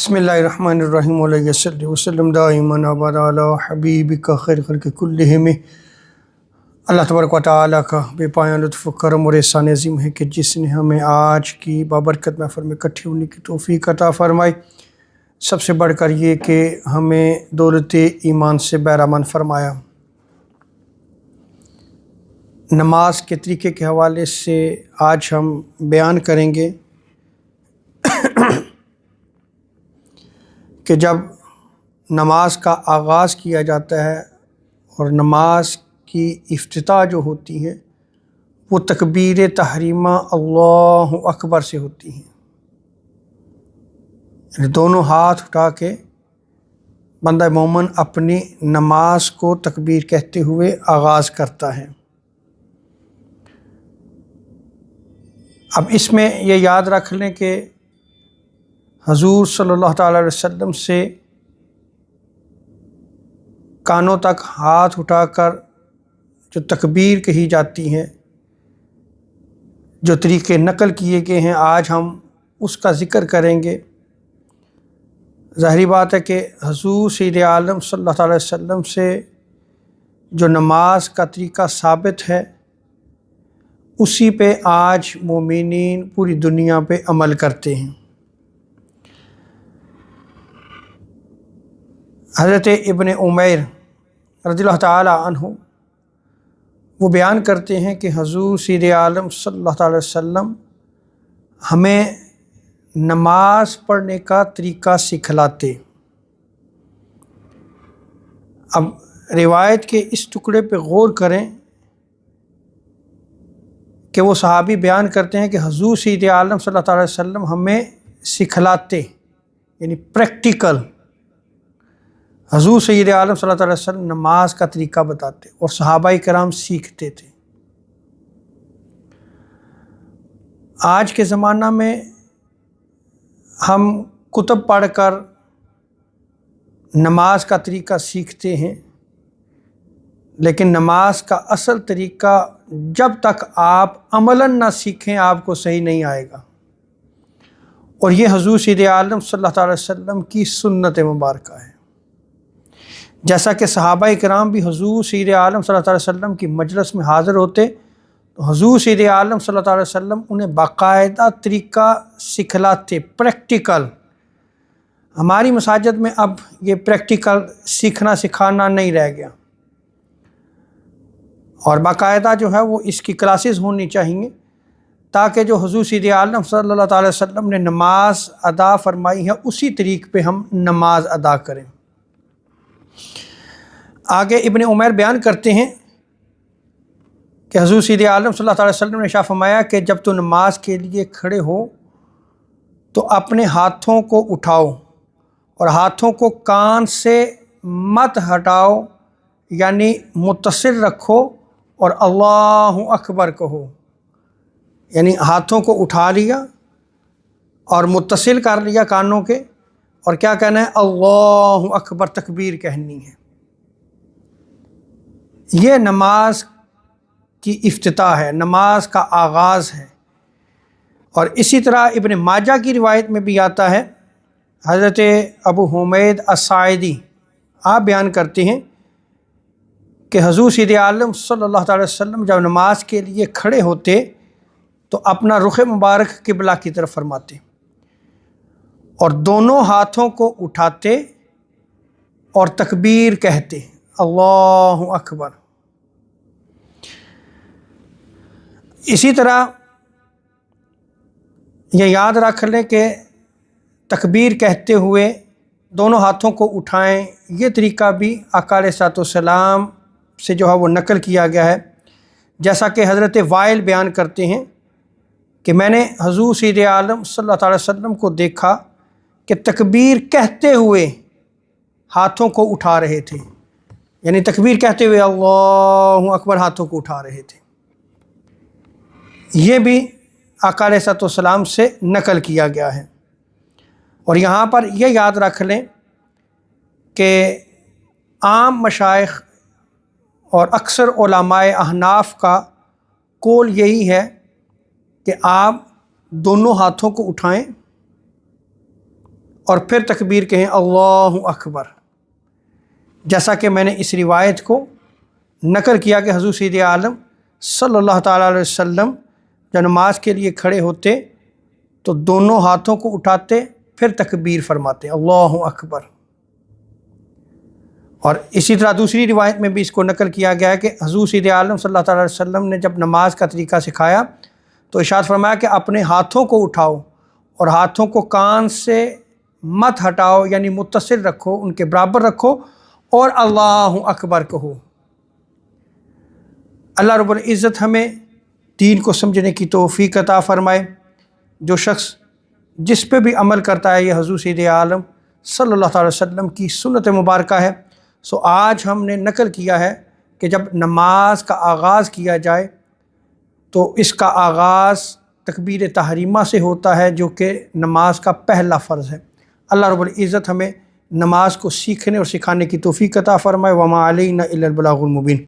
بسم اللہ الرحمن الرحیم علیہ صلی وسلم دائما ابدا علی حبیبک خیر خلق کلہم۔ اللہ تبارک و تعالیٰ کا بے پایاں لطف و کرم اور احسان عظیم ہے کہ جس نے ہمیں آج کی بابرکت محفل میں اکٹھے ہونے کی توفیق عطا فرمائی، سب سے بڑھ کر یہ کہ ہمیں دولت ایمان سے بہرامند فرمایا۔ نماز کے طریقے کے حوالے سے آج ہم بیان کریں گے کہ جب نماز کا آغاز کیا جاتا ہے اور نماز کی افتتاح جو ہوتی ہے وہ تکبیر تحریمہ اللہ اکبر سے ہوتی ہے، یعنی دونوں ہاتھ اٹھا کے بندہ مومن اپنی نماز کو تکبیر کہتے ہوئے آغاز کرتا ہے۔ اب اس میں یہ یاد رکھ لیں کہ حضور صلی اللہ تعالیٰ علیہ وسلم سے کانوں تک ہاتھ اٹھا کر جو تکبیر کہی جاتی ہے، جو طریقے نقل کیے گئے ہیں، آج ہم اس کا ذکر کریں گے۔ ظاہری بات ہے کہ حضور سید عالم صلی اللہ تعالیٰ علیہ وسلم سے جو نماز کا طریقہ ثابت ہے اسی پہ آج مومنین پوری دنیا پہ عمل کرتے ہیں۔ حضرت ابن عمیر رضی اللہ تعالیٰ عنہ وہ بیان کرتے ہیں کہ حضور سید عالم صلی اللہ تعالیٰ علیہ وسلم ہمیں نماز پڑھنے کا طریقہ سکھلاتے۔ اب روایت کے اس ٹکڑے پہ غور کریں کہ وہ صحابی بیان کرتے ہیں کہ حضور سید عالم صلی اللہ تعالیٰ علیہ وسلم ہمیں سکھلاتے، یعنی پریکٹیکل حضور سید عالم صلی اللہ علیہ وسلم نماز کا طریقہ بتاتے اور صحابہ کرام سیکھتے تھے۔ آج کے زمانہ میں ہم کتب پڑھ کر نماز کا طریقہ سیکھتے ہیں، لیکن نماز کا اصل طریقہ جب تک آپ عملاً نہ سیکھیں آپ کو صحیح نہیں آئے گا، اور یہ حضور سید عالم صلی اللہ تعالیٰ علیہ وسلم کی سنت مبارکہ ہے۔ جیسا کہ صحابہ کرام بھی حضور سید عالم صلی اللہ علیہ وسلم کی مجلس میں حاضر ہوتے تو حضور سید عالم صلی اللہ علیہ وسلم انہیں باقاعدہ طریقہ سکھلاتے، پریکٹیکل۔ ہماری مساجد میں اب یہ پریکٹیکل سیکھنا سکھانا نہیں رہ گیا، اور باقاعدہ جو ہے وہ اس کی کلاسز ہونی چاہیے تاکہ جو حضور سید عالم صلی اللہ تعالیٰ علیہ وسلم نے نماز ادا فرمائی ہے اسی طریق پہ ہم نماز ادا کریں۔ آگے ابن عمیر بیان کرتے ہیں کہ حضور سید عالم صلی اللہ تعالیٰ علیہ وسلم نے ارشاد فرمایا کہ جب تو نماز کے لیے کھڑے ہو تو اپنے ہاتھوں کو اٹھاؤ اور ہاتھوں کو کان سے مت ہٹاؤ، یعنی متصل رکھو اور اللہ اکبر کہو، یعنی ہاتھوں کو اٹھا لیا اور متصل کر لیا کانوں کے، اور کیا کہنا ہے؟ اللہ اکبر، تکبیر کہنی ہے۔ یہ نماز کی افتتاح ہے، نماز کا آغاز ہے۔ اور اسی طرح ابن ماجہ کی روایت میں بھی آتا ہے، حضرت ابو حمید الساعدی آپ بیان کرتے ہیں کہ حضور سید عالم صلی اللہ تعالیٰ علیہ وسلم جب نماز کے لیے کھڑے ہوتے تو اپنا رخ مبارک قبلہ کی طرف فرماتے اور دونوں ہاتھوں کو اٹھاتے اور تکبیر کہتے، اللہ اکبر۔ اسی طرح یہ یاد رکھ لیں کہ تکبیر کہتے ہوئے دونوں ہاتھوں کو اٹھائیں، یہ طریقہ بھی آقا علیہ الصلوۃ والسلام سے جو ہے وہ نقل کیا گیا ہے۔ جیسا کہ حضرت وائل بیان کرتے ہیں کہ میں نے حضور سید عالم صلی اللہ تعالیٰ علیہ وسلم کو دیکھا کہ تکبیر کہتے ہوئے ہاتھوں کو اٹھا رہے تھے، یعنی تکبیر کہتے ہوئے اللہ اکبر ہاتھوں کو اٹھا رہے تھے۔ یہ بھی آقا علیہ الصلوۃ والسلام سے نقل کیا گیا ہے۔ اور یہاں پر یہ یاد رکھ لیں کہ عام مشائخ اور اکثر علماء احناف کا قول یہی ہے کہ آپ دونوں ہاتھوں کو اٹھائیں اور پھر تکبیر کہیں اللہ اکبر، جیسا کہ میں نے اس روایت کو نقل کیا کہ حضور سید عالم صلی اللہ تعالیٰ علیہ وسلم جب نماز کے لیے کھڑے ہوتے تو دونوں ہاتھوں کو اٹھاتے، پھر تکبیر فرماتے اللہ اکبر۔ اور اسی طرح دوسری روایت میں بھی اس کو نقل کیا گیا ہے کہ حضور سید عالم صلی اللہ تعالیٰ علیہ وسلم نے جب نماز کا طریقہ سکھایا تو ارشاد فرمایا کہ اپنے ہاتھوں کو اٹھاؤ اور ہاتھوں کو کان سے مت ہٹاؤ، یعنی متصل رکھو، ان کے برابر رکھو، اور اللہ اکبر کہو۔ اللہ رب العزت ہمیں دین کو سمجھنے کی توفیق عطا فرمائے۔ جو شخص جس پہ بھی عمل کرتا ہے یہ حضور سید عالم صلی اللہ تعالی وسلم کی سنت مبارکہ ہے۔ سو آج ہم نے نقل کیا ہے کہ جب نماز کا آغاز کیا جائے تو اس کا آغاز تکبیر تحریمہ سے ہوتا ہے، جو کہ نماز کا پہلا فرض ہے۔ اللہ رب العزت ہمیں نماز کو سیکھنے اور سکھانے کی توفیق عطا فرمائے۔ وما علینا الا البلاغ المبین۔